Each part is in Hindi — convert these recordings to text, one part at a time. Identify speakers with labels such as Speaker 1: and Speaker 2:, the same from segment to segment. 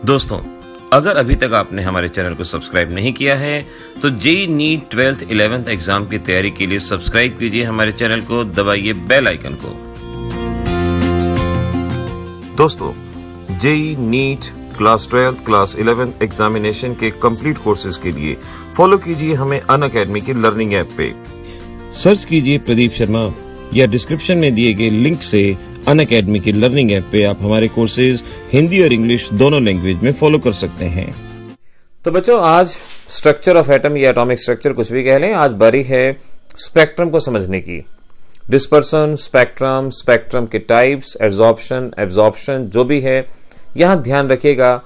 Speaker 1: दोस्तों, अगर अभी तक आपने हमारे चैनल को सब्सक्राइब नहीं किया है तो JEE NEET 12th 11th exam की तैयारी के लिए सब्सक्राइब कीजिए हमारे चैनल को, दबाइए बेल आइकन को। दोस्तों, JEE NEET class 12th class 11th examination के कंप्लीट कोर्सेज के लिए फॉलो कीजिए हमें अनअकैडमी के लर्निंग ऐप पे। सर्च कीजिए प्रदीप शर्मा या डिस्क्रिप्शन में दिए गए लिंक से अनअकैडमी की लर्निंग ऐप पे आप हमारे कोर्सेज हिंदी और इंग्लिश दोनों लैंग्वेज में फॉलो कर सकते हैं।
Speaker 2: तो बच्चों, आज स्ट्रक्चर ऑफ एटम या एटॉमिक स्ट्रक्चर कुछ भी कह लें, आज बारी है स्पेक्ट्रम को समझने की। डिस्पर्सन, स्पेक्ट्रम, स्पेक्ट्रम के टाइप्स, एब्जॉर्प्शन, एब्जॉर्प्शन जो भी है, यहां ध्यान रखिएगा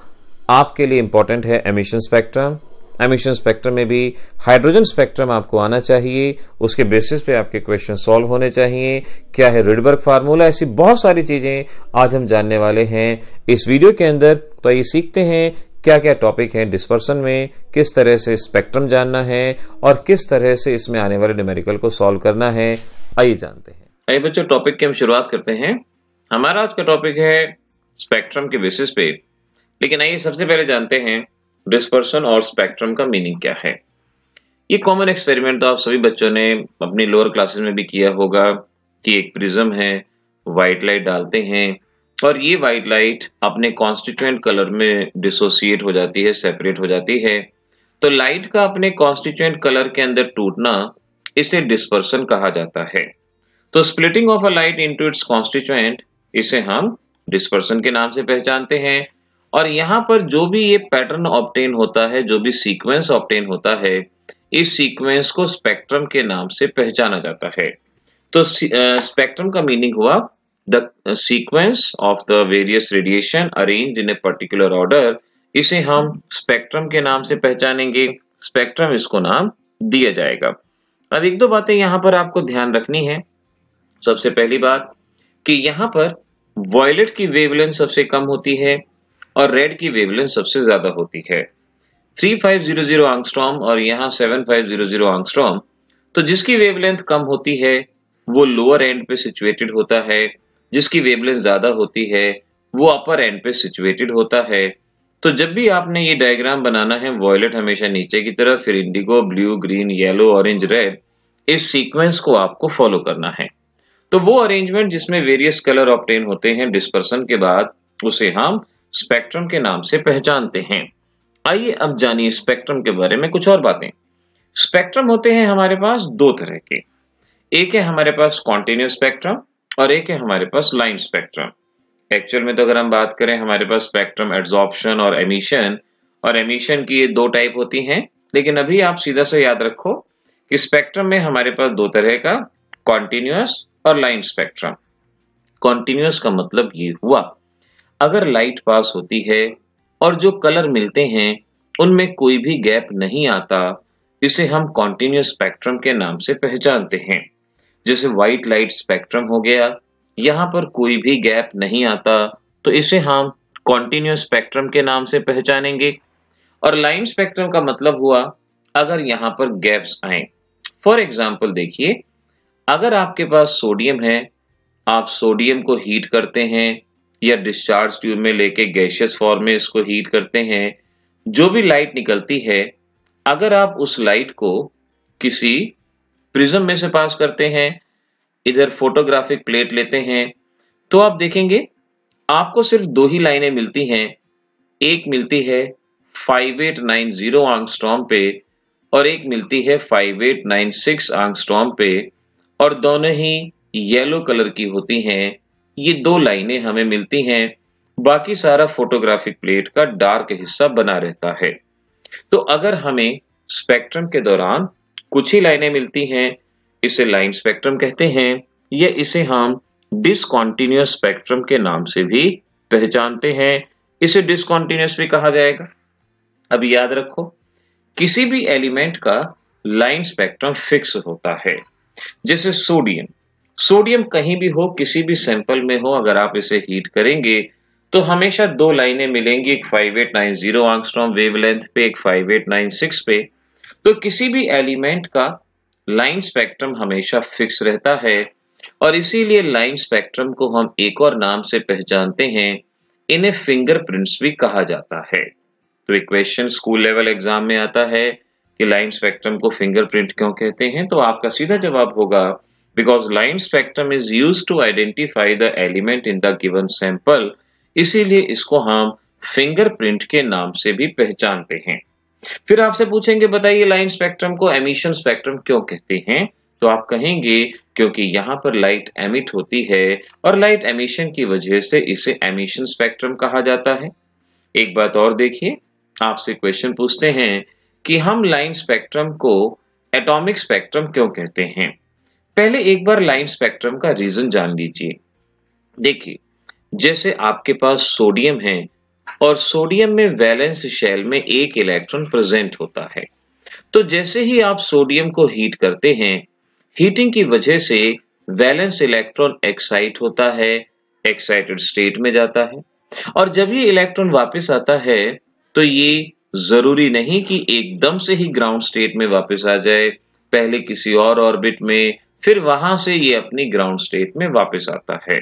Speaker 2: आपके लिए इंपॉर्टेंट है एमिशन स्पेक्ट्रम। एमिशन स्पेक्ट्रम में भी हाइड्रोजन स्पेक्ट्रम आपको आना चाहिए, उसके बेसिस पे आपके क्वेश्चन सॉल्व होने चाहिए। क्या है रिडबर्ग फार्मूला, ऐसी बहुत सारी चीजें आज हम जानने वाले हैं इस वीडियो के अंदर। तो ये सीखते हैं क्या क्या टॉपिक है डिस्पर्सन में, किस तरह से स्पेक्ट्रम जानना है और किस तरह से इसमें आने वाले न्यूमेरिकल को सॉल्व करना है। आइए जानते हैं।
Speaker 3: आइए बच्चों, टॉपिक की हम शुरुआत करते हैं। हमारा आज का टॉपिक है स्पेक्ट्रम के बेसिस पे, लेकिन आइए सबसे पहले जानते हैं डिस्पर्सन और स्पेक्ट्रम का मीनिंग क्या है। ये कॉमन एक्सपेरिमेंट तो आप सभी बच्चों ने अपनी लोअर क्लासेस में भी किया होगा कि एक प्रिज्म है, व्हाइट लाइट डालते हैं और ये व्हाइट लाइट अपने कॉन्स्टिट्यूएंट कलर में डिसोसिएट हो जाती है, सेपरेट हो जाती है। तो लाइट का अपने कॉन्स्टिट्यूएंट कलर के अंदर टूटना, इसे डिस्पर्सन कहा जाता है। तो splitting of a light into its constituent, इसे हम डिस्पर्सन के नाम से पहचानते हैं। और यहाँ पर जो भी ये पैटर्न ऑब्टेन होता है, जो भी सीक्वेंस ऑब्टेन होता है, इस सीक्वेंस को स्पेक्ट्रम के नाम से पहचाना जाता है। तो स्पेक्ट्रम का मीनिंग हुआ the sequence of the various radiation arranged in a particular order, इसे हम स्पेक्ट्रम के नाम से पहचानेंगे। स्पेक्ट्रम इसको नाम दिया जाएगा। अब एक दो बातें यहाँ पर आपको ध्यान रखनी है। सबसे पहली बात कि यहाँ पर वॉयलेट की वेवलेंथ सबसे कम होती है और रेड की वेवलेंथ सबसे ज्यादा होती है, 3500 एंगस्ट्रॉम और यहाँ 7500 एंगस्ट्रॉम। तो जिसकी वेवलेंथ कम होती है वो लोअर एंड पे सिचुएटेड होता है, जिसकी वेवलेंथ ज्यादा होती है वो अपर एंड पे सिचुएटेड होता है। तो जब भी आपने ये डायग्राम बनाना है, वॉयलेट हमेशा नीचे की तरफ, फिर Indigo, blue, green, yellow, orange, red, इस सीक्वेंस को आपको फॉलो करना है। तो वो अरेंजमेंट जिसमें वेरियस कलर ऑब्टेन होते हैं डिस्पर्सन के बाद, उसे हम स्पेक्ट्रम के नाम से पहचानते हैं। आइए अब जानिए स्पेक्ट्रम के बारे में कुछ और बातें। स्पेक्ट्रम होते हैं हमारे पास दो तरह के, एक है हमारे पास कॉन्टिन्यूअस स्पेक्ट्रम और एक है हमारे पास लाइन स्पेक्ट्रम। एक्चुअल में तो अगर हम बात करें, हमारे पास स्पेक्ट्रम एब्जॉर्प्शन और एमिशन की ये दो टाइप होती हैं। लेकिन अभी आप सीधा सा याद रखो कि स्पेक्ट्रम में हमारे पास दो तरह का, कॉन्टिन्यूअस और लाइन स्पेक्ट्रम। कॉन्टिन्यूअस का मतलब ये हुआ, अगर लाइट पास होती है और जो कलर मिलते हैं उनमें कोई भी गैप नहीं आता, इसे हम कॉन्टिन्यूअस स्पेक्ट्रम के नाम से पहचानते हैं। जैसे व्हाइट लाइट स्पेक्ट्रम हो गया, यहाँ पर कोई भी गैप नहीं आता, तो इसे हम कॉन्टिन्यूअस स्पेक्ट्रम के नाम से पहचानेंगे। और लाइन स्पेक्ट्रम का मतलब हुआ अगर यहाँ पर गैप्स आए। फॉर एग्जाम्पल देखिए, अगर आपके पास सोडियम है, आप सोडियम को हीट करते हैं या डिस्चार्ज ट्यूब में लेके गैसियस फॉर्म में इसको हीट करते हैं, जो भी लाइट निकलती है, अगर आप उस लाइट को किसी प्रिज्म में से पास करते हैं, इधर फोटोग्राफिक प्लेट लेते हैं, तो आप देखेंगे आपको सिर्फ दो ही लाइनें मिलती हैं। एक मिलती है 5890 एंगस्ट्रॉम पे और एक मिलती है 5896 एंगस्ट्रॉम पे, और दोनों ही येलो कलर की होती हैं। ये दो लाइनें हमें मिलती हैं, बाकी सारा फोटोग्राफिक प्लेट का डार्क हिस्सा बना रहता है। तो अगर हमें स्पेक्ट्रम के दौरान कुछ ही लाइनें मिलती हैं, इसे लाइन स्पेक्ट्रम कहते हैं, या इसे हम डिसकॉन्टिन्यूअस स्पेक्ट्रम के नाम से भी पहचानते हैं। इसे डिसकॉन्टिन्यूअस भी कहा जाएगा। अब याद रखो, किसी भी एलिमेंट का लाइन स्पेक्ट्रम फिक्स होता है। जैसे सोडियम कहीं भी हो, किसी भी सैंपल में हो, अगर आप इसे हीट करेंगे तो हमेशा दो लाइनें मिलेंगी, एक 5890 एंगस्ट्रॉम वेवलेंथ पे, एक 5896 पे। तो किसी भी एलिमेंट का लाइन स्पेक्ट्रम हमेशा फिक्स रहता है और इसीलिए लाइन स्पेक्ट्रम को हम एक और नाम से पहचानते हैं, इन्हें फिंगरप्रिंट्स भी कहा जाता है। तो एक क्वेश्चन स्कूल लेवल एग्जाम में आता है कि लाइन स्पेक्ट्रम को फिंगरप्रिंट क्यों कहते हैं, तो आपका सीधा जवाब होगा because line spectrum is used to identify the element in the given sample, इसीलिए इसको हम फिंगरप्रिंट के नाम से भी पहचानते हैं। फिर आपसे पूछेंगे बताइए लाइन स्पेक्ट्रम को एमिशन स्पेक्ट्रम क्यों कहते हैं, तो आप कहेंगे क्योंकि यहाँ पर लाइट एमिट होती है और लाइट एमिशन की वजह से इसे एमिशन स्पेक्ट्रम कहा जाता है। एक बात और देखिए, आपसे क्वेश्चन पूछते हैं कि हम लाइन स्पेक्ट्रम को एटॉमिक स्पेक्ट्रम क्यों कहते हैं। पहले एक बार लाइन स्पेक्ट्रम का रीजन जान लीजिए। देखिए, जैसे आपके पास सोडियम है और सोडियम में वैलेंस शेल में एक इलेक्ट्रॉन प्रेजेंट होता है, तो जैसे ही आप सोडियम को हीट करते हैं, हीटिंग की वजह से वैलेंस इलेक्ट्रॉन एक्साइट होता है, एक्साइटेड स्टेट में जाता है, और जब ये इलेक्ट्रॉन वापस आता है तो ये जरूरी नहीं कि एकदम से ही ग्राउंड स्टेट में वापस आ जाए, पहले किसी और ऑर्बिट में, फिर वहां से ये अपनी ग्राउंड स्टेट में वापस आता है।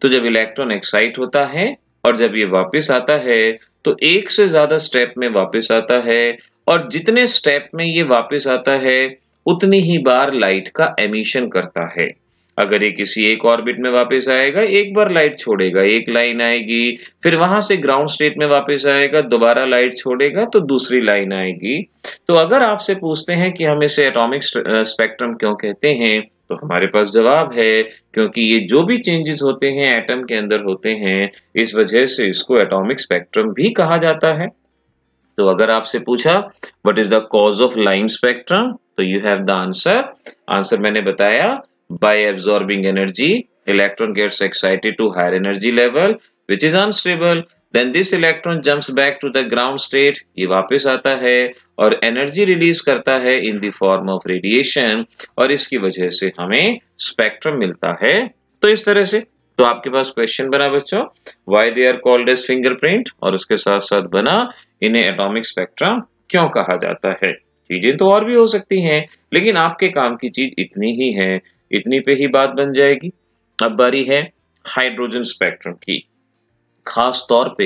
Speaker 3: तो जब इलेक्ट्रॉन एक्साइट होता है और जब ये वापस आता है तो एक से ज्यादा स्टेप में वापस आता है, और जितने स्टेप में ये वापस आता है उतनी ही बार लाइट का एमिशन करता है। अगर ये किसी एक ऑर्बिट में वापस आएगा, एक बार लाइट छोड़ेगा, एक लाइन आएगी, फिर वहां से ग्राउंड स्टेट में वापस आएगा, दोबारा लाइट छोड़ेगा तो दूसरी लाइन आएगी। तो अगर आपसे पूछते हैं कि हम इसे एटॉमिक स्पेक्ट्रम क्यों कहते हैं, तो हमारे पास जवाब है क्योंकि ये जो भी चेंजेस होते हैं एटम के अंदर होते हैं, इस वजह से इसको एटॉमिक स्पेक्ट्रम भी कहा जाता है। तो अगर आपसे पूछा what is the cause of line spectrum, तो यू हैव द आंसर मैंने बताया, by absorbing energy electron gets excited to higher energy level which is unstable, then this electron jumps back to the ground state, ये वापस आता है और एनर्जी रिलीज करता है in the form of radiation, और इसकी वजह से हमें स्पेक्ट्रम मिलता है। तो इस तरह से तो आपके पास क्वेश्चन बना बच्चों, why they are called as fingerprint, और उसके साथ साथ बना इन्हें एटॉमिक स्पेक्ट्रम क्यों कहा जाता है। चीजें तो और भी हो सकती हैं, लेकिन आपके काम की चीज इतनी ही है, इतनी पे ही बात बन जाएगी। अब बारी है हाइड्रोजन स्पेक्ट्रम की। खास तौर पे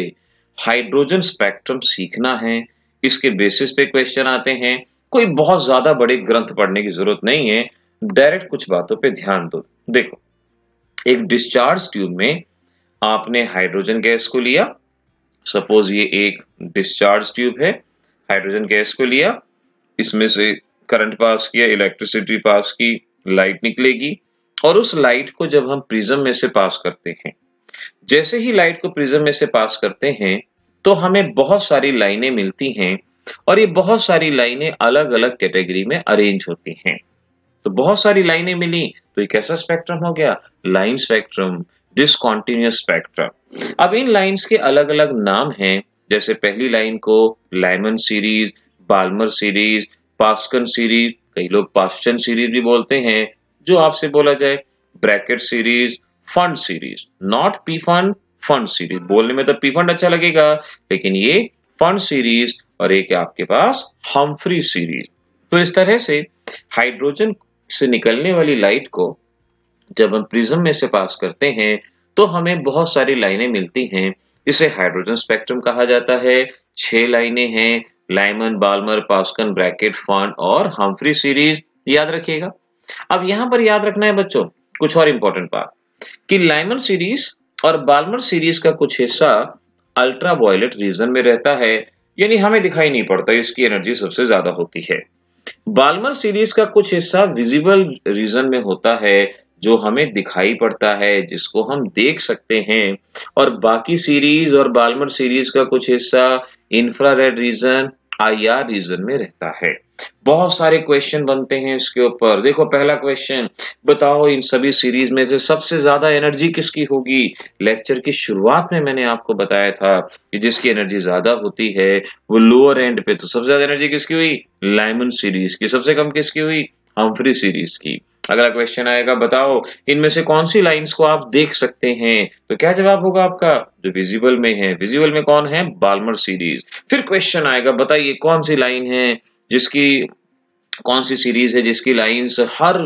Speaker 3: हाइड्रोजन स्पेक्ट्रम सीखना है, इसके बेसिस पे क्वेश्चन आते हैं। कोई बहुत ज्यादा बड़े ग्रंथ पढ़ने की जरूरत नहीं है, डायरेक्ट कुछ बातों पे ध्यान दो। देखो, एक डिस्चार्ज ट्यूब में आपने हाइड्रोजन गैस को लिया, सपोज ये एक डिस्चार्ज ट्यूब है, हाइड्रोजन गैस को लिया, इसमें से करंट पास किया, इलेक्ट्रिसिटी पास की, लाइट निकलेगी, और उस लाइट को जब हम प्रिज्म में से पास करते हैं, जैसे ही लाइट को प्रिज्म में से पास करते हैं तो हमें बहुत सारी लाइनें मिलती हैं, और ये बहुत सारी लाइनें अलग अलग कैटेगरी में अरेंज होती हैं। तो बहुत सारी लाइनें मिली तो ये कैसा स्पेक्ट्रम हो गया, लाइन स्पेक्ट्रम, डिसकंटीन्यूअस स्पेक्ट्रम। अब इन लाइंस के अलग अलग नाम हैं, जैसे पहली लाइन को Lyman series, Balmer series, Paschen series, कई लोग पास्चन सीरीज भी बोलते हैं, जो आपसे बोला जाए Brackett series, fund series, not P fund, fund series. बोलने में तो पी फंड अच्छा लगेगा, लेकिन ये फंड सीरीज, और एक है आपके पास हम्फ्री सीरीज। तो इस तरह से हाइड्रोजन से निकलने वाली लाइट को जब हम प्रिज्म में से पास करते हैं तो हमें बहुत सारी लाइनें मिलती हैं, इसे हाइड्रोजन स्पेक्ट्रम कहा जाता है। 6 लाइनें हैं, लाइमन, बाल्मर, पास्कन, ब्रैकेट, फंड और हम्फ्री सीरीज, याद रखिएगा। अब यहां पर याद रखना है बच्चों कुछ और इंपॉर्टेंट बात, कि लाइमन सीरीज और बाल्मर सीरीज का कुछ हिस्सा अल्ट्रा वायलेट रीजन में रहता है, यानी हमें दिखाई नहीं पड़ता, इसकी एनर्जी सबसे ज्यादा होती है। बाल्मर सीरीज का कुछ हिस्सा विजिबल रीजन में होता है, जो हमें दिखाई पड़ता है, जिसको हम देख सकते हैं, और बाकी सीरीज और बाल्मर सीरीज का कुछ हिस्सा इंफ्रारेड रीजन, IR रीजन में रहता है। बहुत सारे क्वेश्चन बनते हैं इसके ऊपर। देखो, पहला क्वेश्चन, बताओ इन सभी सीरीज में से सबसे ज्यादा एनर्जी किसकी होगी। लेक्चर की शुरुआत में मैंने आपको बताया था कि जिसकी एनर्जी ज्यादा होती है वो लोअर एंड पे, तो सबसे ज्यादा एनर्जी किसकी हुई, लाइमन सीरीज की, सबसे कम किसकी हुई, हम्फ्री सीरीज की। अगला क्वेश्चन आएगा, बताओ इनमें से कौन सी लाइंस को आप देख सकते हैं, तो क्या जवाब होगा आपका, जो विजिबल में है। विजिबल में कौन है, बाल्मर सीरीज। फिर क्वेश्चन आएगा, बताइए कौन सी लाइन है जिसकी, कौन सी सीरीज है जिसकी लाइंस हर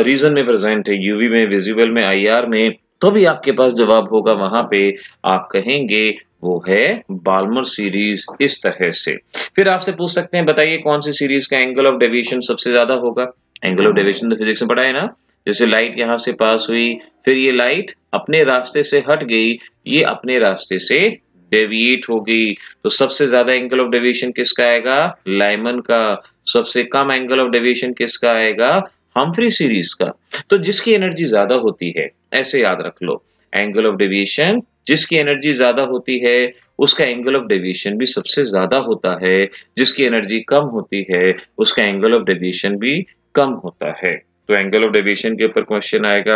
Speaker 3: रीजन में प्रेजेंट है, यूवी में, विजिबल में, IR में, तो भी आपके पास जवाब होगा, वहां पे आप कहेंगे वो है बाल्मर सीरीज, इस तरह से। फिर आपसे पूछ सकते हैं बताइए कौन सी सीरीज का एंगल ऑफ डेविएशन सबसे ज्यादा होगा। एंगल ऑफ डेविएशन तो फिजिक्स में पढ़ा है ना, जैसे लाइट यहां से पास हुई, फिर ये लाइट अपने रास्ते से हट गई, ये अपने रास्ते से डेविएट हो गई, तो सबसे ज्यादा एंगल ऑफ डेविएशन किसका आएगा, लाइमन का। सबसे कम एंगल ऑफ डेविएशन किसका आएगा, हम्फ्री सीरीज का। तो जिसकी एनर्जी ज्यादा होती है, ऐसे याद रख लो, एंगल ऑफ डेविएशन जिसकी एनर्जी ज्यादा होती है उसका एंगल ऑफ डेविएशन भी सबसे ज्यादा होता है, जिसकी एनर्जी कम होती है उसका एंगल ऑफ डेविएशन भी कम होता है। तो एंगल ऑफ डेविएशन के ऊपर क्वेश्चन आएगा,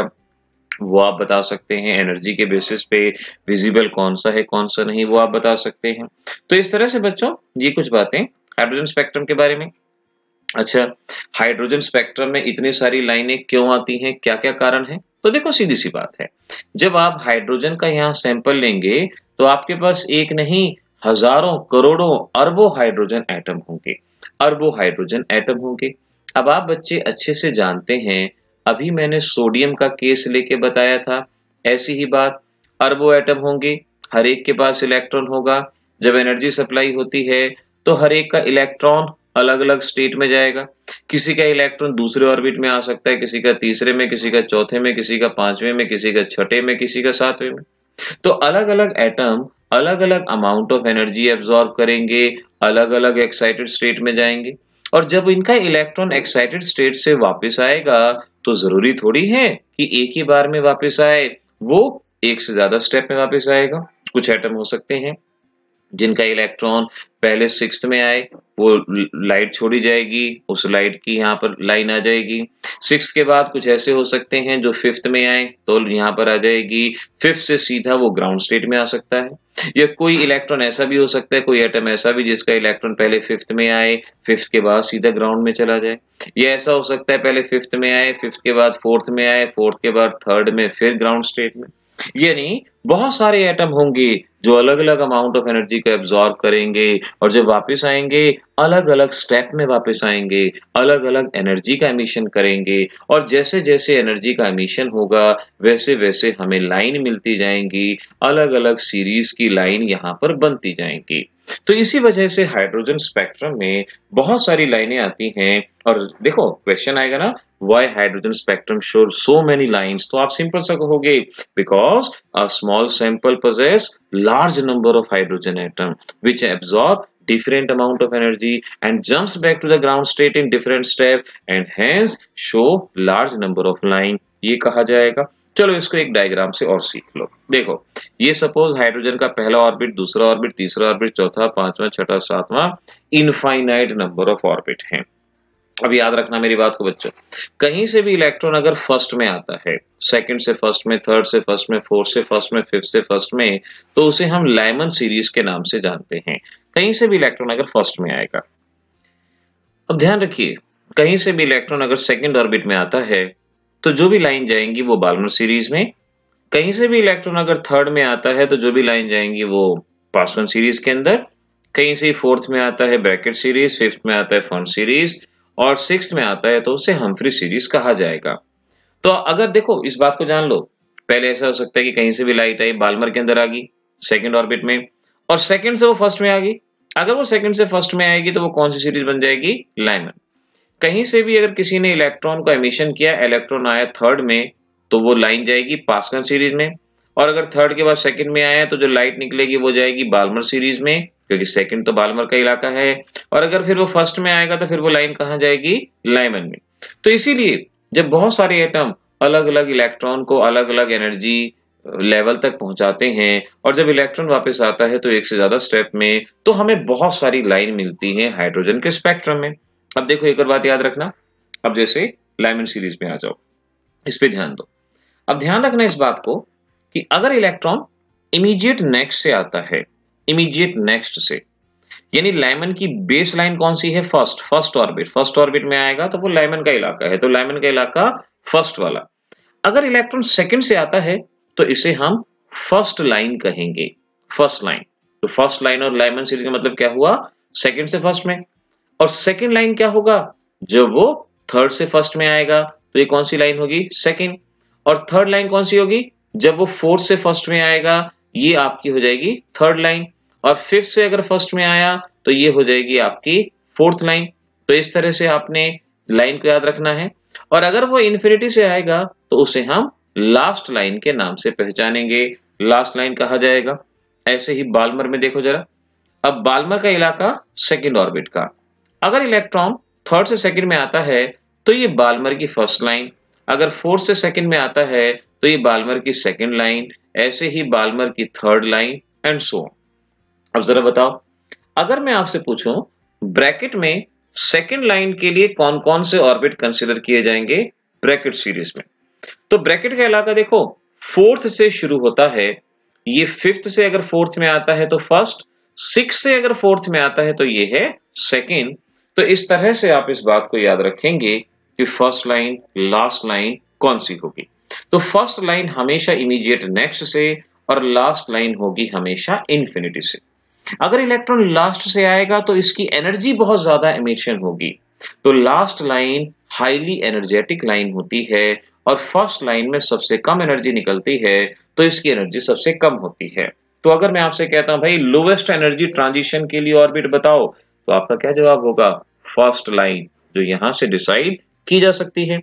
Speaker 3: वो आप बता सकते हैं। एनर्जी के बेसिस पे विजिबल कौन सा है कौन सा नहीं, वो आप बता सकते हैं। तो इस तरह से बच्चों ये कुछ बातें हाइड्रोजन स्पेक्ट्रम के बारे में। अच्छा, हाइड्रोजन स्पेक्ट्रम में इतनी सारी लाइनें क्यों आती हैं, क्या क्या कारण है? तो देखो सीधी सी बात है, जब आप हाइड्रोजन का यहाँ सैंपल लेंगे तो आपके पास एक नहीं हजारों करोड़ों अरबों हाइड्रोजन एटम होंगे, अरबों हाइड्रोजन एटम होंगे। अब आप बच्चे अच्छे से जानते हैं, अभी मैंने सोडियम का केस लेके बताया था, ऐसी ही बात, अरबों एटम होंगे, हर एक के पास इलेक्ट्रॉन होगा। जब एनर्जी सप्लाई होती है तो हर एक का इलेक्ट्रॉन अलग अलग स्टेट में जाएगा, किसी का इलेक्ट्रॉन दूसरे ऑर्बिट में आ सकता है, किसी का तीसरे में, किसी का चौथे में, किसी का पांचवें में, किसी का छठे में, किसी का सातवें में। तो अलग अलग एटम अलग अलग अमाउंट ऑफ एनर्जी एब्जॉर्ब करेंगे, अलग अलग एक्साइटेड स्टेट में जाएंगे, और जब इनका इलेक्ट्रॉन एक्साइटेड स्टेट से वापस आएगा तो जरूरी थोड़ी है कि एक ही बार में वापस आए, वो एक से ज्यादा स्टेप में वापस आएगा। कुछ एटम हो सकते हैं जिनका इलेक्ट्रॉन पहले सिक्स्थ में आए, वो लाइट छोड़ी जाएगी, उस लाइट की यहाँ पर लाइन आ जाएगी। सिक्स्थ के बाद कुछ ऐसे हो सकते हैं जो फिफ्थ में आए तो यहाँ पर आ जाएगी, फिफ्थ से सीधा वो ग्राउंड स्टेट में आ सकता है। या कोई इलेक्ट्रॉन ऐसा भी हो सकता है, कोई एटम ऐसा भी जिसका इलेक्ट्रॉन पहले फिफ्थ में आए, फिफ्थ के बाद सीधा ग्राउंड में चला जाए। या ऐसा हो सकता है पहले फिफ्थ में आए, फिफ्थ के बाद फोर्थ में आए, फोर्थ के बाद थर्ड में, फिर ग्राउंड स्टेट में। यानी बहुत सारे एटम होंगे जो अलग अलग अमाउंट ऑफ एनर्जी को एब्जॉर्ब करेंगे, और जब वापस आएंगे अलग अलग स्टेप में वापस आएंगे, अलग अलग एनर्जी का एमिशन करेंगे, और जैसे जैसे एनर्जी का एमिशन होगा वैसे वैसे हमें लाइन मिलती जाएंगी, अलग अलग सीरीज की लाइन यहाँ पर बनती जाएंगी। तो इसी वजह से हाइड्रोजन स्पेक्ट्रम में बहुत सारी लाइनें आती हैं। और देखो क्वेश्चन आएगा ना, why hydrogen spectrum show so many lines, तो आप सिंपल सा कहोगे because a small sample possess large number of hydrogen atom which absorb different amount of energy and jumps back to the ground state in different step and hence show large number of line, ये कहा जाएगा। चलो इसको एक डायग्राम से और सीख लो। देखो ये सपोज हाइड्रोजन का पहला ऑर्बिट, दूसरा ऑर्बिट, तीसरा ऑर्बिट, चौथा, पांचवा, छठा, सातवां, इनफाइनाइट नंबर ऑफ ऑर्बिट हैं। अब याद रखना मेरी बात को बच्चों, कहीं से भी इलेक्ट्रॉन अगर फर्स्ट में आता है, सेकंड से फर्स्ट में, थर्ड से फर्स्ट में, फोर्थ से फर्स्ट में, फिफ्थ से फर्स्ट में, तो उसे हम लाइमन सीरीज के नाम से जानते हैं। कहीं से भी इलेक्ट्रॉन अगर फर्स्ट में आएगा, अब ध्यान रखिए, कहीं से भी इलेक्ट्रॉन अगर सेकंड ऑर्बिट में आता है तो जो भी लाइन जाएंगी वो बाल्मर सीरीज में। कहीं से भी इलेक्ट्रॉन अगर थर्ड में आता है तो जो भी लाइन जाएंगी वो पासवन सीरीज के अंदर। कहीं से फोर्थ में आता है ब्रैकेट सीरीज, फिफ्थ में आता है फर्न सीरीज, और सिक्स्थ में आता है तो उसे हम्फ्री सीरीज कहा जाएगा। तो अगर देखो इस बात को जान लो, पहले ऐसा हो सकता है कि कहीं से भी लाइट आई, बाल्मर के अंदर आ गई सेकंड ऑर्बिट में, और सेकंड से वो फर्स्ट में आ गई। अगर वो सेकंड से फर्स्ट में आएगी तो वो कौन सी सीरीज बन जाएगी, लाइमन। कहीं से भी अगर किसी ने इलेक्ट्रॉन को एमिशन किया, इलेक्ट्रॉन आया थर्ड में, तो वो लाइन जाएगी पास्कल सीरीज में, और अगर थर्ड के बाद सेकंड में आया तो जो लाइट निकलेगी वो जाएगी बाल्मर सीरीज में, क्योंकि सेकंड तो बाल्मर का इलाका है। और अगर फिर वो फर्स्ट में आएगा तो फिर वो लाइन कहाँ जाएगी, लाइमन में। तो इसीलिए जब बहुत सारे एटम अलग अलग इलेक्ट्रॉन को अलग अलग एनर्जी लेवल तक पहुंचाते हैं, और जब इलेक्ट्रॉन वापस आता है तो एक से ज्यादा स्टेप में, तो हमें बहुत सारी लाइन मिलती है हाइड्रोजन के स्पेक्ट्रम में। अब देखो एक और बात याद रखना, अब जैसे लाइमन सीरीज में आ जाओ, इस पे ध्यान दो। अब ध्यान रखना इस बात को कि अगर इलेक्ट्रॉन इमीडिएट नेक्स्ट से आता है, इमीडिएट नेक्स्ट से, यानी लाइमन की बेस लाइन कौन सी है, फर्स्ट ऑर्बिट, फर्स्ट ऑर्बिट में आएगा तो वो लाइमन का इलाका है, तो लाइमन का इलाका फर्स्ट वाला। अगर इलेक्ट्रॉन सेकंड से आता है तो इसे हम फर्स्ट लाइन कहेंगे, फर्स्ट लाइन। तो फर्स्ट लाइन और लाइमन सीरीज का मतलब क्या हुआ, सेकंड से फर्स्ट में। और सेकंड लाइन क्या होगा, जब वो थर्ड से फर्स्ट में आएगा तो ये कौन सी लाइन होगी, सेकंड। और थर्ड लाइन कौन सी होगी, जब वो फोर्थ से फर्स्ट में आएगा ये आपकी हो जाएगी थर्ड लाइन, और फिफ्थ से अगर फर्स्ट में आया तो ये हो जाएगी आपकी फोर्थ लाइन। तो इस तरह से आपने लाइन को याद रखना है, और अगर वो इन्फिनिटी से आएगा तो उसे हम लास्ट लाइन के नाम से पहचानेंगे, लास्ट लाइन कहा जाएगा। ऐसे ही बाल्मर में देखो जरा, अब बाल्मर का इलाका सेकंड ऑर्बिट का, अगर इलेक्ट्रॉन थर्ड से सेकंड में आता है तो ये बाल्मर की फर्स्ट लाइन, अगर फोर्थ से सेकंड में आता है तो ये बाल्मर की सेकंड लाइन, ऐसे ही बाल्मर की third line and so on. अब जरा बताओ, अगर मैं आपसे पूछूं ब्रैकेट में सेकंड लाइन के लिए कौन कौन से ऑर्बिट कंसीडर किए जाएंगे ब्रैकेट सीरीज में, तो ब्रैकेट का इलाका देखो फोर्थ से शुरू होता है, ये फिफ्थ से अगर फोर्थ में आता है तो फर्स्ट, सिक्स से अगर फोर्थ में आता है तो ये है सेकंड। तो इस तरह से आप इस बात को याद रखेंगे कि फर्स्ट लाइन लास्ट लाइन कौन सी होगी। तो फर्स्ट लाइन हमेशा इमीडिएट नेक्स्ट से, और लास्ट लाइन होगी हमेशा इन्फिनिटी से। अगर इलेक्ट्रॉन लास्ट से आएगा तो इसकी एनर्जी बहुत ज्यादा एमिशन होगी, तो last line highly energetic line होती है, और फर्स्ट लाइन में सबसे कम एनर्जी निकलती है तो इसकी एनर्जी सबसे कम होती है। तो अगर मैं आपसे कहता हूं भाई लोवेस्ट एनर्जी ट्रांजिशन के लिए ऑर्बिट बताओ, तो आपका क्या जवाब होगा? फर्स्ट लाइन, जो यहां से डिसाइड की जा सकती है।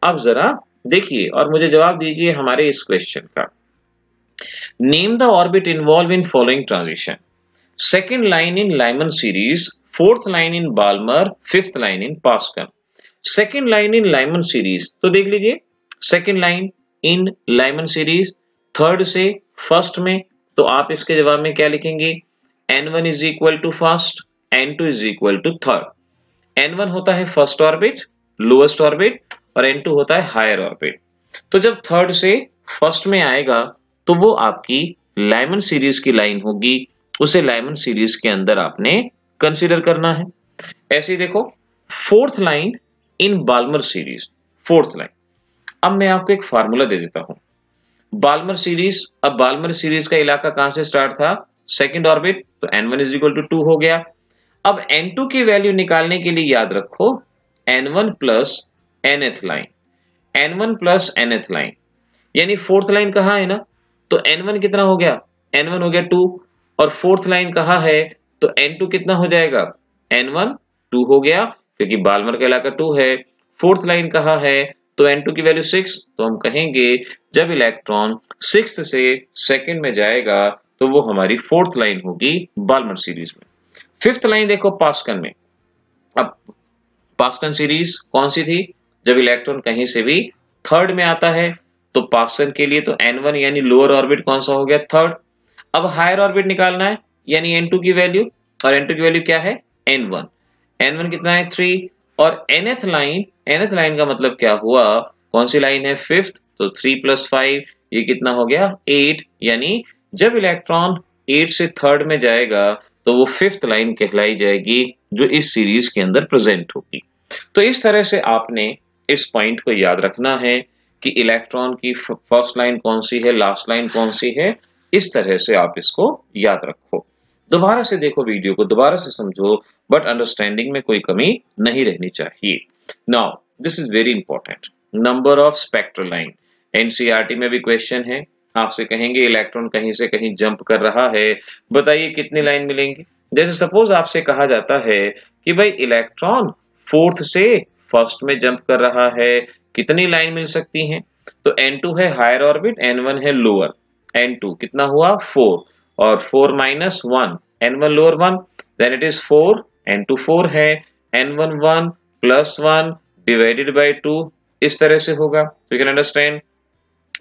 Speaker 3: अब जरा देखिए और मुझे जवाब दीजिए हमारे इस क्वेश्चन का। Name the orbit involve in following transition. Second line in Lyman series, fourth line in Balmer, fifth line in Paschen. Second line in Lyman series, तो देख लीजिए second line in Lyman series third से फर्स्ट में, तो आप इसके जवाब में क्या लिखेंगे? n1 is equal to first, n2 is equal to third. n1 होता है फर्स्ट ऑर्बिट, लोएस्ट ऑर्बिट, और n2 होता है हायर ऑर्बिट। तो जब थर्ड से फर्स्ट में आएगा तो वो आपकी लाइमन सीरीज की लाइन होगी, उसे लाइमन सीरीज के अंदर आपने कंसीडर करना है। ऐसे ही देखो fourth line in Balmer series, fourth line. अब मैं आपको एक फार्मूला दे देता हूं बाल्मर सीरीज। अब बाल्मर सीरीज का इलाका कहां से स्टार्ट था? सेकंड ऑर्बिट, तो n1 इज इक्वल टू 2 हो गया। अब n2 की वैल्यू निकालने के लिए याद रखो n1 plus nth line, n1 plus nth line, यानी फोर्थ लाइन कहां है ना, तो n1 कितना हो गया? n1 हो गया 2, और फोर्थ लाइन कहां है तो n2 कितना हो जाएगा? n1 2 हो गया, क्योंकि बाल्मर का इलाका 2 है। फोर्थ लाइन कहां है तो n2 की वैल्यू 6, तो हम कहेंगे जब इलेक्ट्रॉन सिक्स्थ से सेकंड में जाएगा तो वो हमारी फोर्थ लाइन होगी बाल्मर सीरीज में। फिफ्थ लाइन देखो पास्कन में। अब पास्कन सीरीज कौन सी थी? जब इलेक्ट्रॉन कहीं से भी थर्ड में आता है, तो पास्कन के लिए तो n1 यानी लोअर ऑर्बिट कौन सा हो गया? थर्ड। अब हायर ऑर्बिट निकालना है, यानी n2 की वैल्यू, और n2 की वैल्यू क्या है? n1। n1 कितना है? 3। और nth लाइन का मतलब क्या हुआ? कौन सी लाइन है? फिफ्थ, तो 3 + 5 ये कितना हो गया? 8। यानी जब इलेक्ट्रॉन 8 से थर्ड में जाएगा तो वो फिफ्थ लाइन कहलाई जाएगी, जो इस सीरीज के अंदर प्रेजेंट होगी। तो इस तरह से आपने इस पॉइंट को याद रखना है कि इलेक्ट्रॉन की फर्स्ट लाइन कौन सी है, लास्ट लाइन कौन सी है। इस तरह से आप इसको याद रखो। दोबारा से देखो वीडियो को, दोबारा से समझो, बट अंडरस्टैंडिंग में कोई कमी नहीं रहनी चाहिए। Now this is very important, number of spectral line. NCERT में भी क्वेश्चन है, आपसे कहेंगे इलेक्ट्रॉन कहीं से कहीं जंप कर रहा है, बताइए कितनी लाइन मिलेंगी। जैसे सपोज आपसे कहा जाता है कि भाई इलेक्ट्रॉन फोर्थ से फर्स्ट में जंप कर रहा है, कितनी लाइन मिल सकती हैं? तो n2 है हायर ऑर्बिट, n1 है लोअर। n2 कितना हुआ? 4, और 4 - 1, n1 lower 1, then it is 4, n2 4 है, n1 1 + 1 डिवाइडेड बाय 2, इस तरह से होगा। You can understand.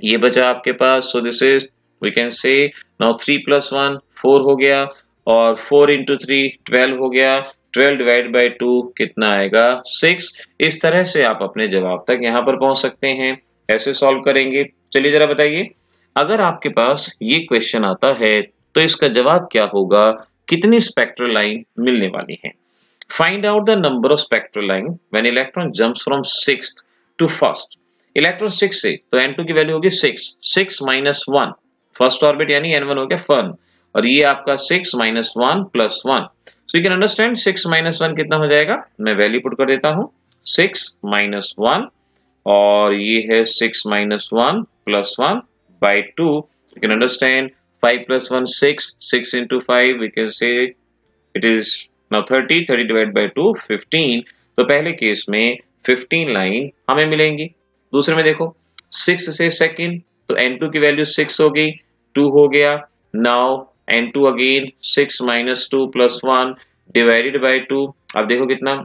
Speaker 3: ये बचा आपके पास, so this is we can say now 3 + 1 4 हो गया, और 4 × 3 12 हो गया, 12 डिवाइड बाय 2 कितना आएगा? 6। इस तरह से आप अपने जवाब तक यहाँ पर पहुंच सकते हैं, ऐसे सॉल्व करेंगे। चलिए जरा बताइए, अगर आपके पास ये क्वेश्चन आता है तो इसका जवाब क्या होगा? कितनी स्पेक्ट्रल लाइन मिलने वाली है? Find out the number of spectral line when electron jumps from sixth to first. Electron 6 से, तो n2 की वैल्यू होगी 6, 6 - 1, फर्स्ट ऑर्बिट यानी n1 हो गया फन, और ये आपका 6 - 1 + 1। सो यू कैन अंडरस्टैंड 6 - 1 कितना हो जाएगा? मैं वैल्यू पुट कर देता हूं, 6 - 1, और ये है 6 - 1 + 1 by 2. You can understand 5 plus 1 6, 6 into 5 we can say it is now 30, 30 divided by 2 15. तो पहले केस में 15 लाइन हमें मिलेंगी। दूसरे में देखो 6 से सेकंड तो n2 की वैल्यू 6 हो गई, 2 हो गया। Now n2 again 6 minus 2 plus 1 divided by 2। अब देखो कितना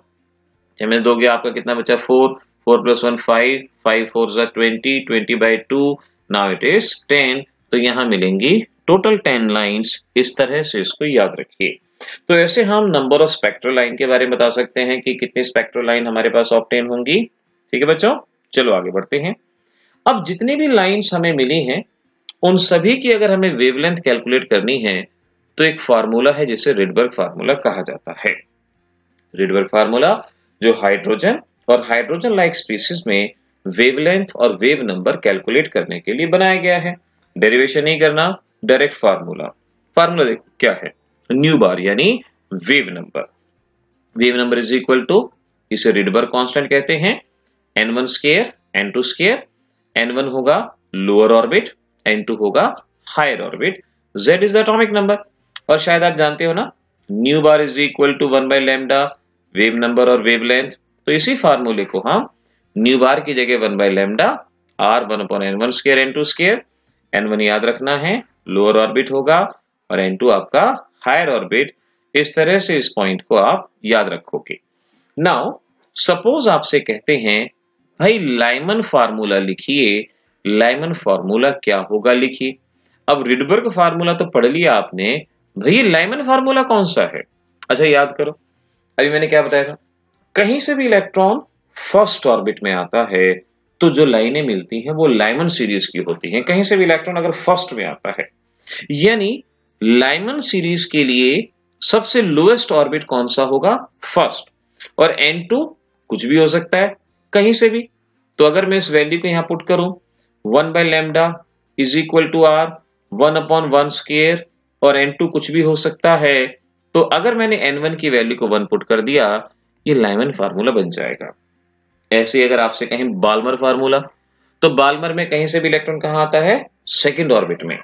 Speaker 3: हमें दोगे, आपका कितना बचा 4, 4 plus 1 5, 5 4 20, 20 by 2 now it is 10। तो यहाँ मिलेंगी टोटल 10 लाइंस। इस तरह से इसको याद रखिए। तो ऐसे हम नंबर ऑफ स्पेक्ट्रल लाइन के बारे में बता सकते हैं कि कितनी स्पेक्ट्रल लाइन हमारे पास ऑब्टेन होंगी। ठीक है बच्चों, चलो आगे बढ़ते हैं। अब जितनी भी लाइंस हमें मिली हैं उन सभी की अगर हमें वेवलेंथ कैलकुलेट करनी है तो एक फार्मूला है जिसे रिडबर्ग फार्मूला कहा जाता है। रिडबर्ग फार्मूला जो हाइड्रोजन और हाइड्रोजन लाइक स्पीसीज में वेवलेंथ और वेव नंबर कैलकुलेट करने के लिए बनाया गया है। डेरिवेशन नहीं करना, डायरेक्ट फार्मूला। फार्मूला देखो क्या है, न्यू बार यानी wave number. Wave number is equal to, इसे रिडबर्ग कांस्टेंट कहते हैं, n1 square n2 square. n1 होगा लोअर ऑर्बिट, n2 होगा higher orbit, z is the atomic number. और शायद आप जानते हो ना, nu bar is equal to 1 by lambda, wave number और वेवलेंथ। तो इसी फार्मूले को हम न्यू बार की जगह 1 by lambda r 1 upon n1 square n2 square. n1 याद रखना है लोअर ऑर्बिट होगा और n2 आपका हायर ऑर्बिट। इस तरह से इस पॉइंट को आप याद रखोगे। नाउ सपोज आपसे कहते हैं भाई लाइमन फार्मूला लिखिए, लाइमन फार्मूला क्या होगा लिखिए। अब रिडबर्ग फार्मूला तो पढ़ लिया आपने, भाई लाइमन फार्मूला कौन सा है? अच्छा याद करो, अभी मैंने क्या बताया था, कहीं से भी इलेक्ट्रॉन फर्स्ट ऑर्बिट में आता है तो जो लाइनें मिलती हैं वो लाइमन सीरीज की होती हैं। कहीं से भी इलेक्ट्रॉन अगर फर्स्ट में आता है, यानी लाइमन सीरीज के लिए सबसे लोएस्ट ऑर्बिट कौन सा होगा? फर्स्ट। और n2 कुछ भी हो सकता है कहीं से भी। तो अगर मैं इस वैल्यू को यहां पुट करूं 1 by lambda is equal to r 1 upon 1 square, और n2 कुछ भी हो सकता है, तो अगर मैंने n1 की वैल्यू को 1 पुट कर दिया, ये लाइमन फार्मूला बन जाएगा। ऐसे अगर आपसे कहें बाल्मर फार्मूला, तो बाल्मर में कहीं से भी इलेक्ट्रॉन कहां आता है? सेकंड ऑर्बिट में।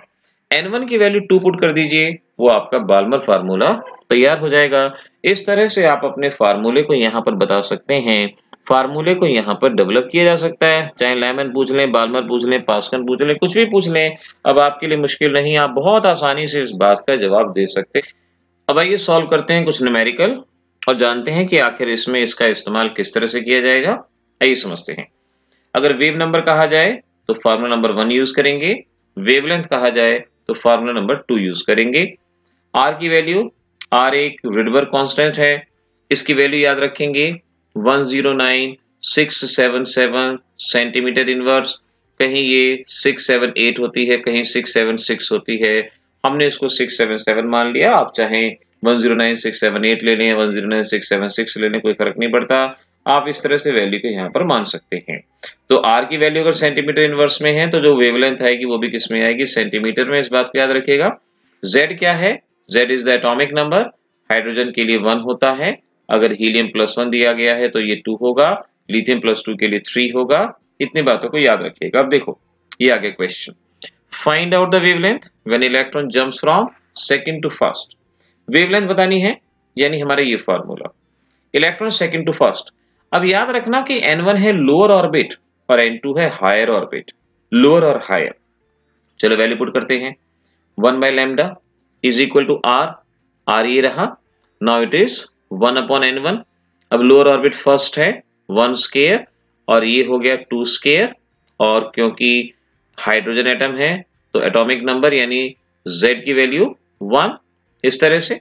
Speaker 3: n1 की वैल्यू 2 पुट कर दीजिए, वो आपका बाल्मर फार्मूला तैयार हो जाएगा। इस तरह से आप अपने फार्मूले को यहां पर बता सकते हैं, फार्मूले को यहां पर डेवलप किया जा सकता है। चाहे लाइमन पूछ लें, बाल्मर पूछ लें, पास्कल पूछ लें, कुछ भी पूछ लें, अब आपके लिए मुश्किल नहीं, आप बहुत आसानी से इस बात का जवाब दे सकते हैं। अब आइए सॉल्व करते हैं कुछ न्यूमेरिकल और जानते हैं कि आखिर इसमें इसका इस्तेमाल किस तरह से किया जाएगा। आइए समझते हैं। अगर वेव नंबर कहा जाए तो फार्मूला नंबर 1 यूज करेंगे, वेवलेंथ कहा जाए तो फार्मूला नंबर 2 यूज करेंगे। आर की वैल्यू, आर एक रिडबर्ग कांस्टेंट है, इसकी वैल्यू याद रखेंगे 109,677 सेंटीमीटर इनवर्स। कहीं ये 678 होती है, कहीं 676 होती है, हमने इसको 677 मान लिया। आप चाहें 109,678 ले लें, 109,676 ले लें, कोई फर्क नहीं पड़ता। आप इस तरह से वैल्यू को यहाँ पर मान सकते हैं। तो आर की वैल्यू अगर सेंटीमीटर इनवर्स में है तो जो वेवलेंथ आएगी वो भी किस में आएगी? सेंटीमीटर में। इस बात को याद रखिएगा। जेड क्या है? Z is the atomic number. Hydrogen के लिए 1 होता है, अगर हीलियम +1 दिया गया है तो ये 2 होगा, लिथियम +2 के लिए 3 होगा। इतनी बातों को याद रखिएगा। अब देखो ये आगे question, find out the wavelength when electron jumps from second to first. Wavelength बतानी है, यानी हमारा ये formula, electron second to first. अब याद रखना कि n1 है लोअर ऑर्बिट और n2 है हायर ऑर्बिट, लोअर और हायर। चलो वैल्यू पुट करते हैं, 1 by lambda is equal to r, r ये रहा। Now it is 1 upon n1। अब लोअर ऑर्बिट फर्स्ट है 1 स्क्वायर और ये हो गया 2 स्क्वायर, और क्योंकि हाइड्रोजन एटम है तो एटॉमिक नंबर यानी z की वैल्यू 1, इस तरह से।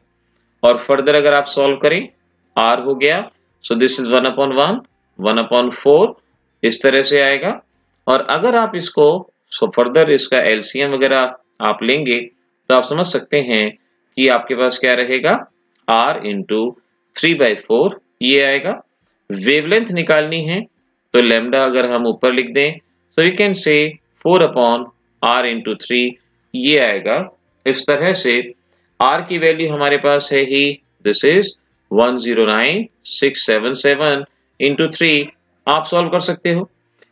Speaker 3: और फर्दर अगर आप सॉल्व करें, r हो गया, सो दिस इज 1 अपॉन 1, 1 अपॉन 4, इस तरह से आएगा। और अगर आप इसको फर्दर इसका एलसीएम वगैरह आप लेंगे तो आप समझ सकते हैं कि आपके पास क्या रहेगा, r इंटू 3/4 ये आएगा। वेवलेंथ निकालनी है तो लैम्डा अगर हम ऊपर लिख दें तो you can say 4 upon r into 3 ये आएगा। इस तरह से r की वैल्यू हमारे पास है ही, दिस इज 109,677 इंटू 3। आप सॉल्व कर सकते हो।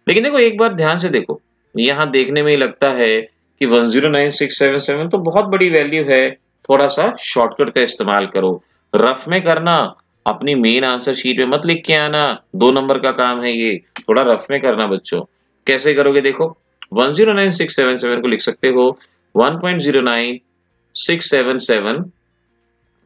Speaker 3: लेकिन देखो एक बार ध्यान से देखो, यहां देखने में ही लगता है कि 109677 तो बहुत बड़ी वैल्यू है, थोड़ा सा शॉर्टकट का इस्तेमाल करो। रफ में करना, अपनी मेन आंसर शीट में मत लिख के आना, 2 नंबर का काम है ये, थोड़ा रफ में करना बच्चों। कैसे करोगे देखो, 109677 को लिख सकते हो 1.09677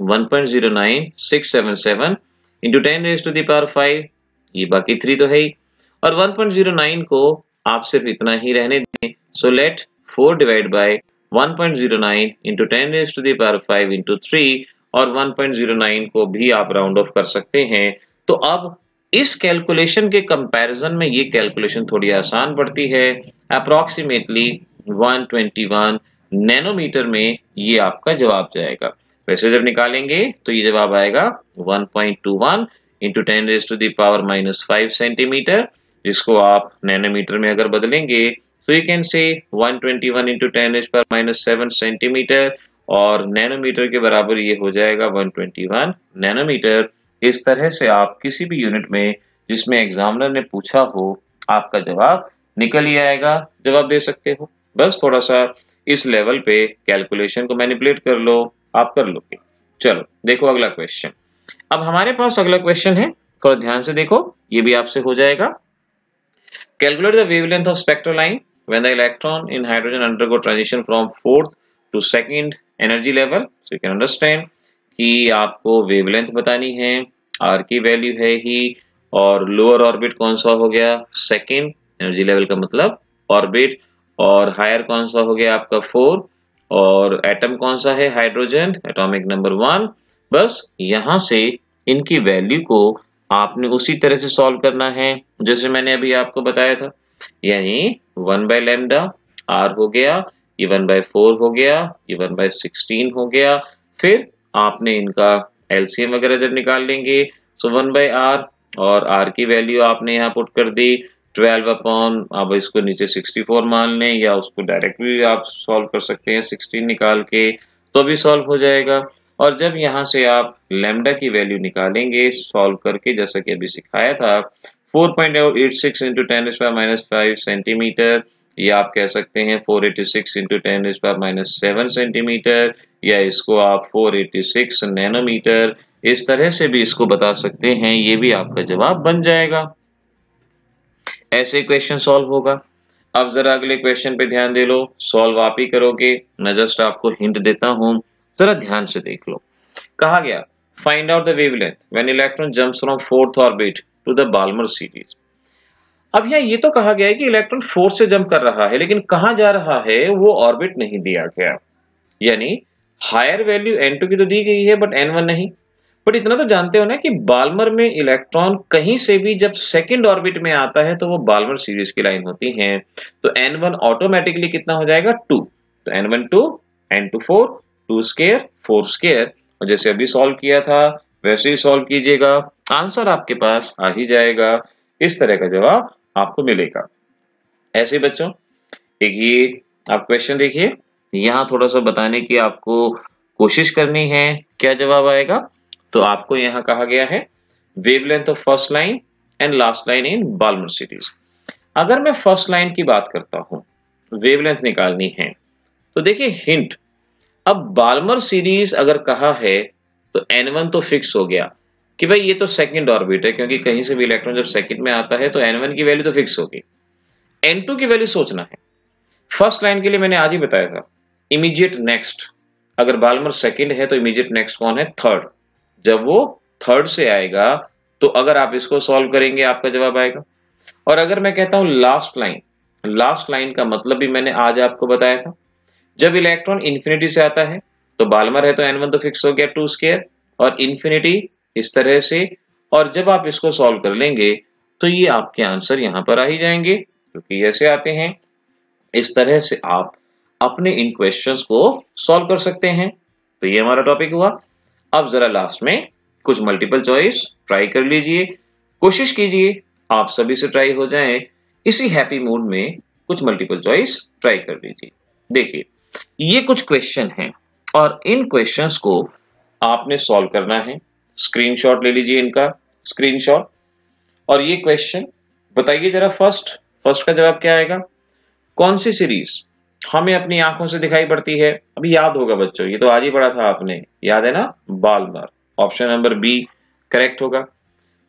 Speaker 3: 1.09677 इंटू 10⁵ ये बाकी 3 तो है ही, और 1.09 को आप सिर्फ इतना ही रहने दें। So let 4 divide by 1.09 into 10⁵ into 3, और 1.09 को भी आप राउंड ऑफ कर सकते हैं। तो अब इस कैलकुलेशन के कंपैरिजन में ये कैलकुलेशन थोड़ी आसान पड़ती है। अप्रोक्सीमेटली 121 नैनोमीटर में ये आपका जवाब जाएगा। वैसे जब निकालेंगे तो ये जवाब आएगा 1.21 इंटू 10⁻⁻5 सेंटीमीटर, जिसको आप नैनोमीटर में अगर बदलेंगे तो you can say 121 into 10⁻7 centimetre, और नैनोमीटर के बराबर ये हो जाएगा 121 नैनोमीटर। इस तरह से आप किसी भी यूनिट में जिसमें एग्जामिनर ने पूछा हो आपका जवाब निकल ही आएगा, जवाब दे सकते हो। बस थोड़ा सा इस लेवल पे कैलकुलेशन को मैनिपुलेट कर लो, आप कर लोगे। चलो देखो अगला क्वेश्चन। अब हमारे पास अगला क्वेश्चन है, थोड़ा ध्यान से देखो, ये भी आपसे हो जाएगा। Calculate the wavelength of spectral line when the electron in hydrogen undergo transition from 4th to 2nd energy level. So you can understand कि आपको वेवलेंथ बतानी है, आर की वैल्यू है ही, और लोअर ऑर्बिट कौन सा हो गया 2nd एनर्जी लेवल का मतलब ऑर्बिट, और हायर कौन सा हो गया आपका 4, और एटम कौन सा है हाइड्रोजन, एटॉमिक नंबर 1। बस यहां से इनकी वैल्यू को आपने उसी तरह से सॉल्व करना है जैसे मैंने अभी आपको बताया था, यानी 1/λ r हो गया, ये 1/4 हो गया, ये 1/16 हो गया। फिर आपने इनका एलसीएम वगैरह जब निकाल लेंगे तो 1/r, और r की वैल्यू आपने यहाँ पुट कर दी 12 अपॉन, अब इसको नीचे 64 मान लें, या उसको डायरेक्ट भी आप सॉल्व कर सकते हैं 16 निकाल के, तो भी सॉल्व हो जाएगा। और जब यहाँ से आप लैम्डा की वैल्यू निकालेंगे सॉल्व करके, जैसा कि अभी सिखाया था 4.86 इंटू 10⁻⁻5 सेंटीमीटर, या आप कह सकते हैं 486 इंटू 10⁻⁻7 सेंटीमीटर, या इसको आप 486 नैनोमीटर, इस तरह से भी इसको बता सकते हैं, ये भी आपका जवाब बन जाएगा। ऐसे क्वेश्चन सॉल्व होगा। अब जरा अगले क्वेश्चन पे ध्यान दे लो, सॉल्व आप ही करोगे, मैं जस्ट आपको हिंट देता हूं, जरा ध्यान से देख लो। कहा गया find out the wavelength when electron jumps from 4th orbit to the Balmer series. अब यहाँ ये तो कहा गया है कि इलेक्ट्रॉन 4 से जंप कर रहा है, लेकिन कहां जा रहा है वो ऑर्बिट नहीं दिया गया, यानी हायर वैल्यू n2 की तो दी गई है बट n1 नहीं। बट इतना तो जानते हो ना कि बाल्मर में इलेक्ट्रॉन कहीं से भी जब 2nd ऑर्बिट में आता है तो वो बाल्मर सीरीज की लाइन होती है, तो n1 ऑटोमेटिकली कितना हो जाएगा 2, तो n1 2, n2 4, 2 स्क्वायर 4 स्क्वायर, और जैसे अभी सॉल्व किया था वैसे ही सॉल्व कीजिएगा, आंसर आपके पास आ ही जाएगा। इस तरह का जवाब आपको मिलेगा। ऐसे बच्चों एक ये आप क्वेश्चन देखिए, यहाँ थोड़ा सा बताने की आपको कोशिश करनी है क्या जवाब आएगा। तो आपको यहाँ कहा गया है wavelength of first line and last line in Balmer series. अगर मैं फर्स्ट लाइन की बात करता हूं, वेवलेंथ निकालनी है, तो देखिए हिंट, अब बाल्मर सीरीज अगर कहा है तो n1 तो फिक्स हो गया कि भाई ये तो 2nd ऑर्बिट है, क्योंकि कहीं से भी इलेक्ट्रॉन जब 2nd में आता है तो n1 की वैल्यू तो फिक्स होगी। n2 की वैल्यू सोचना है। फर्स्ट लाइन के लिए मैंने आज ही बताया था इमीडिएट नेक्स्ट, अगर बाल्मर 2nd है तो इमीडिएट नेक्स्ट कौन है 3rd, जब वो 3rd से आएगा तो अगर आप इसको सॉल्व करेंगे आपका जवाब आएगा। और अगर मैं कहता हूं लास्ट लाइन, लास्ट लाइन का मतलब भी मैंने आज आपको बताया था, जब इलेक्ट्रॉन इंफिनिटी से आता है तो बाल्मर है तो n1 तो फिक्स हो गया 2 स्क्वायर और इंफिनिटी इस तरह से, और जब आप इसको सॉल्व कर लेंगे तो ये आपके आंसर यहां पर आ ही जाएंगे, क्योंकि ऐसे आते हैं। इस तरह से आप अपने इन क्वेश्चंस को सॉल्व कर सकते हैं। तो ये हमारा टॉपिक हुआ। अब जरा लास्ट में कुछ मल्टीपल चॉइस ट्राई कर लीजिए, कोशिश कीजिए आप सभी से ट्राई हो जाए। इसी हैप्पी मूड में कुछ मल्टीपल चॉइस ट्राई कर लीजिए। देखिए ये कुछ क्वेश्चन हैं और इन क्वेश्चंस को आपने सॉल्व करना है। स्क्रीनशॉट ले लीजिए इनका, स्क्रीनशॉट, और ये क्वेश्चन बताइए जरा। फर्स्ट का जवाब क्या आएगा, कौन सी सीरीज हमें अपनी आंखों से दिखाई पड़ती है। अभी याद होगा बच्चों, ये तो आज ही पढ़ा था आपने, याद है ना, Balmer. Option number B correct होगा।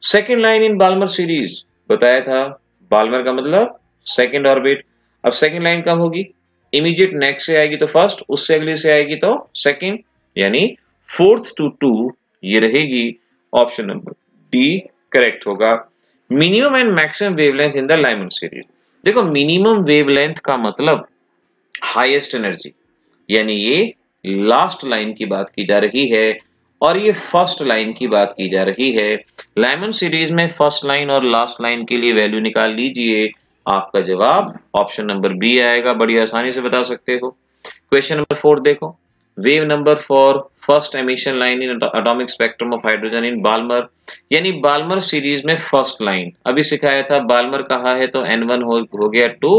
Speaker 3: Second line in Balmer series बताया था, बाल्मर का मतलब सेकेंड ऑर्बिट। अब सेकेंड लाइन कब होगी? इमीडिएट नेक्स्ट से आएगी तो फर्स्ट, उससे अगली से आएगी तो सेकेंड, यानी 4th to 2 ये रहेगी। ऑप्शन नंबर डी करेक्ट होगा। Minimum and maximum wavelength in the Lyman series. देखो मिनिमम वेवलेंथ का मतलब हाईएस्ट एनर्जी, यानी ये लास्ट लाइन की बात की जा रही है और ये फर्स्ट लाइन की बात की जा रही है। लाइमन सीरीज में फर्स्ट लाइन और लास्ट लाइन के लिए वैल्यू निकाल लीजिए, आपका जवाब ऑप्शन नंबर बी आएगा। बड़ी आसानी से बता सकते हो। क्वेश्चन नंबर 4 देखो, wave number for first emission line in atomic spectrum of hydrogen in Balmer, यानी बाल्मर सीरीज में फर्स्ट लाइन। अभी सिखाया था बाल्मर कहा है तो N1 हो गया 2,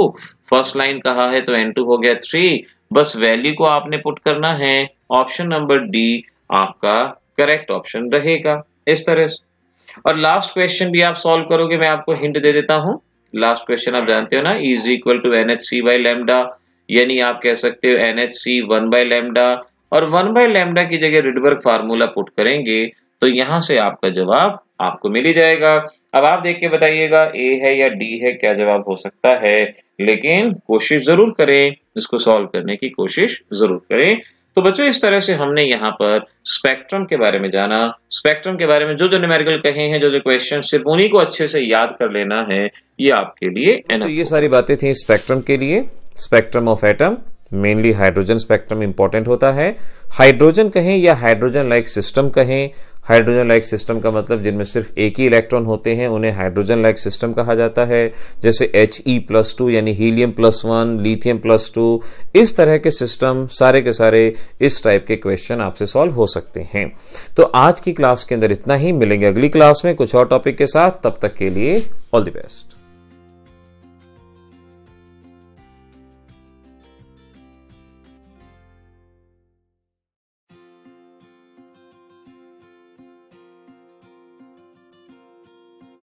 Speaker 3: फर्स्ट लाइन कहा है तो N2 हो गया 3। बस वैल्यू को आपने पुट करना है। ऑप्शन नंबर डी आपका करेक्ट ऑप्शन रहेगा इस तरह से। और लास्ट क्वेश्चन भी आप सॉल्व करोगे, मैं आपको हिंट दे देता हूं। लास्ट क्वेश्चन आप जानते हो ना, is equal to NHC by lambda, यानी आप कह सकते हो NHC 1 बाई लैम्डा, और 1 बाई लैम्डा की जगह रिडबर्ग फार्मूला पुट करेंगे तो यहां से आपका जवाब आपको मिल ही जाएगा। अब आप देख के बताइएगा ए है या डी है, क्या जवाब हो सकता है, लेकिन कोशिश जरूर करें, इसको सॉल्व करने की कोशिश जरूर करें। तो बच्चों इस तरह से हमने यहाँ पर स्पेक्ट्रम के बारे में जाना। स्पेक्ट्रम के बारे में जो जो न्यूमेरिकल कहे हैं, जो जो क्वेश्चन, सिर्फ उन्हीं को अच्छे से याद कर लेना है, ये आपके लिए।
Speaker 2: तो ये सारी बातें थी स्पेक्ट्रम के लिए। Spectrum of atom, mainly hydrogen spectrum important होता है। हाइड्रोजन कहें या हाइड्रोजन लाइक सिस्टम कहें, हाइड्रोजन लाइक सिस्टम का मतलब जिनमें सिर्फ एक ही इलेक्ट्रॉन होते हैं, उन्हें हाइड्रोजन लाइक सिस्टम कहा जाता है। जैसे He+2 यानी हीलियम+1, लिथियम+2, इस तरह के सिस्टम सारे के सारे इस टाइप के क्वेश्चन आपसे सॉल्व हो सकते हैं। तो आज की क्लास के अंदर इतना ही। मिलेंगे अगली क्लास में कुछ और टॉपिक के साथ, तब तक के लिए ऑल द बेस्ट।